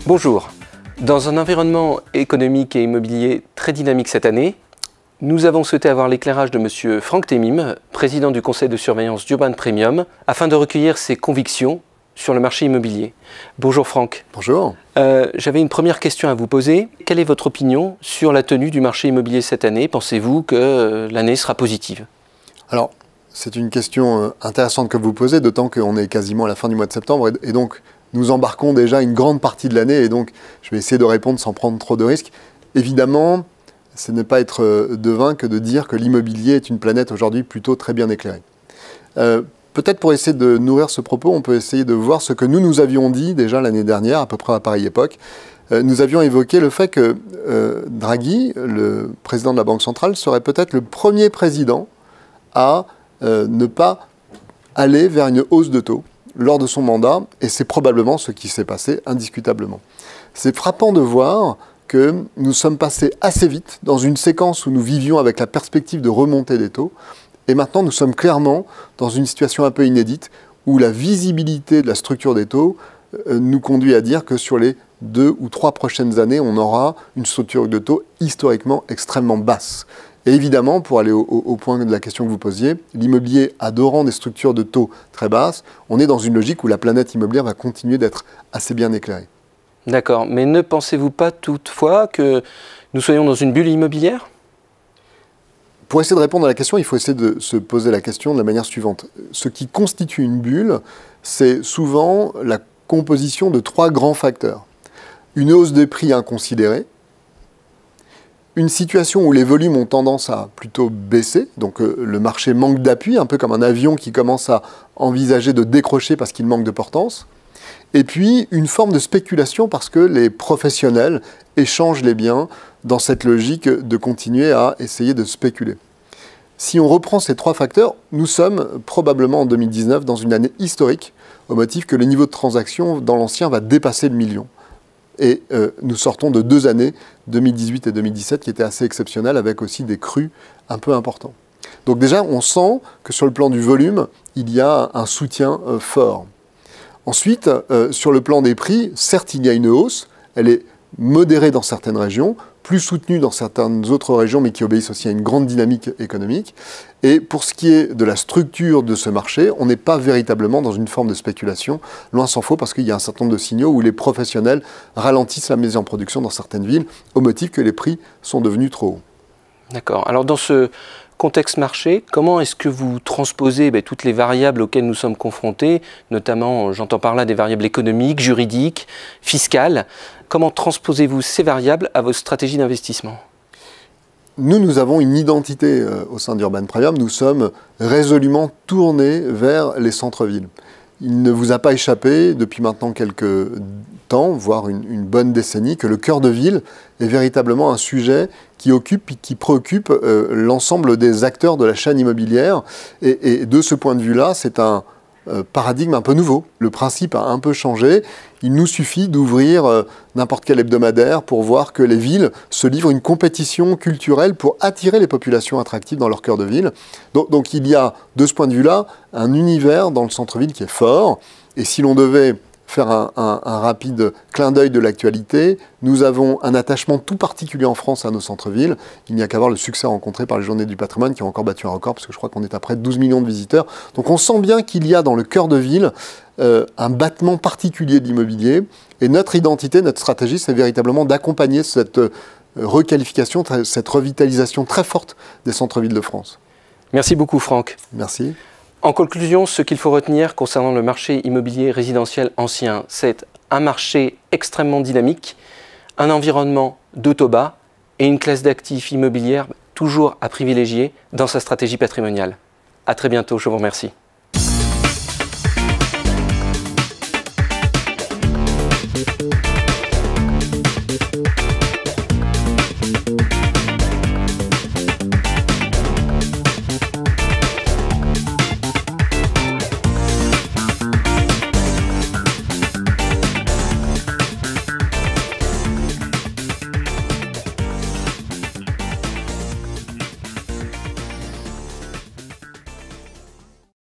Bonjour. Dans un environnement économique et immobilier très dynamique cette année, nous avons souhaité avoir l'éclairage de M. Franck Temim, président du conseil de surveillance d'Urban Premium, afin de recueillir ses convictions sur le marché immobilier. Bonjour Franck. Bonjour. J'avais une première question à vous poser. Quelle est votre opinion sur la tenue du marché immobilier cette année? Pensez-vous que l'année sera positive? Alors, c'est une question intéressante que vous posez, d'autant qu'on est quasiment à la fin du mois de septembre et donc nous embarquons déjà une grande partie de l'année et donc je vais essayer de répondre sans prendre trop de risques. Évidemment, ce n'est pas être devin que de dire que l'immobilier est une planète aujourd'hui plutôt très bien éclairée. Peut-être pour essayer de nourrir ce propos, on peut essayer de voir ce que nous avions dit déjà l'année dernière, à peu près à pareille époque. Nous avions évoqué le fait que Draghi, le président de la Banque centrale, serait peut-être le premier président à ne pas aller vers une hausse de taux lors de son mandat, et c'est probablement ce qui s'est passé indiscutablement. C'est frappant de voir que nous sommes passés assez vite dans une séquence où nous vivions avec la perspective de remontée des taux, et maintenant nous sommes clairement dans une situation un peu inédite où la visibilité de la structure des taux nous conduit à dire que sur les 2 ou 3 prochaines années, on aura une structure de taux historiquement extrêmement basse. Et évidemment, pour aller au point de la question que vous posiez, l'immobilier adorant des structures de taux très basses, on est dans une logique où la planète immobilière va continuer d'être assez bien éclairée. D'accord, mais ne pensez-vous pas toutefois que nous soyons dans une bulle immobilière? Pour essayer de répondre à la question, il faut essayer de se poser la question de la manière suivante. Ce qui constitue une bulle, c'est souvent la composition de 3 grands facteurs. Une hausse des prix inconsidérée, une situation où les volumes ont tendance à plutôt baisser, donc le marché manque d'appui, un peu comme un avion qui commence à envisager de décrocher parce qu'il manque de portance, et puis une forme de spéculation parce que les professionnels échangent les biens dans cette logique de continuer à essayer de spéculer. Si on reprend ces 3 facteurs, nous sommes probablement en 2019 dans une année historique, au motif que le niveau de transaction dans l'ancien va dépasser le million. Et nous sortons de 2 années, 2018 et 2017, qui étaient assez exceptionnelles, avec aussi des crus un peu importants. Donc déjà, on sent que sur le plan du volume, il y a un soutien fort. Ensuite, sur le plan des prix, certes, il y a une hausse, elle est modérée dans certaines régions, plus soutenue dans certaines autres régions, mais qui obéissent aussi à une grande dynamique économique. Et pour ce qui est de la structure de ce marché, on n'est pas véritablement dans une forme de spéculation, loin s'en faut, parce qu'il y a un certain nombre de signaux où les professionnels ralentissent la mise en production dans certaines villes, au motif que les prix sont devenus trop hauts. D'accord. Alors dans ce contexte marché, comment est-ce que vous transposez toutes les variables auxquelles nous sommes confrontés, notamment, j'entends par là des variables économiques, juridiques, fiscales. Comment transposez-vous ces variables à vos stratégies d'investissement? Nous avons une identité au sein d'Urban Premium. Nous sommes résolument tournés vers les centres-villes. Il ne vous a pas échappé depuis maintenant quelques temps, voire une bonne décennie, que le cœur de ville est véritablement un sujet qui occupe et qui préoccupe l'ensemble des acteurs de la chaîne immobilière. Et de ce point de vue-là, c'est un paradigme un peu nouveau. Le principe a un peu changé. Il nous suffit d'ouvrir n'importe quel hebdomadaire pour voir que les villes se livrent une compétition culturelle pour attirer les populations attractives dans leur cœur de ville. Donc il y a, de ce point de vue-là, un univers dans le centre-ville qui est fort. Et si l'on devait faire un rapide clin d'œil de l'actualité, nous avons un attachement tout particulier en France à nos centres-villes. Il n'y a qu'à voir le succès rencontré par les Journées du patrimoine qui ont encore battu un record, parce que je crois qu'on est à près de 12 millions de visiteurs. Donc on sent bien qu'il y a dans le cœur de ville un battement particulier de l'immobilier. Et notre identité, notre stratégie, c'est véritablement d'accompagner cette requalification, cette revitalisation très forte des centres-villes de France. Merci beaucoup Franck. Merci. En conclusion, ce qu'il faut retenir concernant le marché immobilier résidentiel ancien, c'est un marché extrêmement dynamique, un environnement de taux bas et une classe d'actifs immobilières toujours à privilégier dans sa stratégie patrimoniale. À très bientôt, je vous remercie.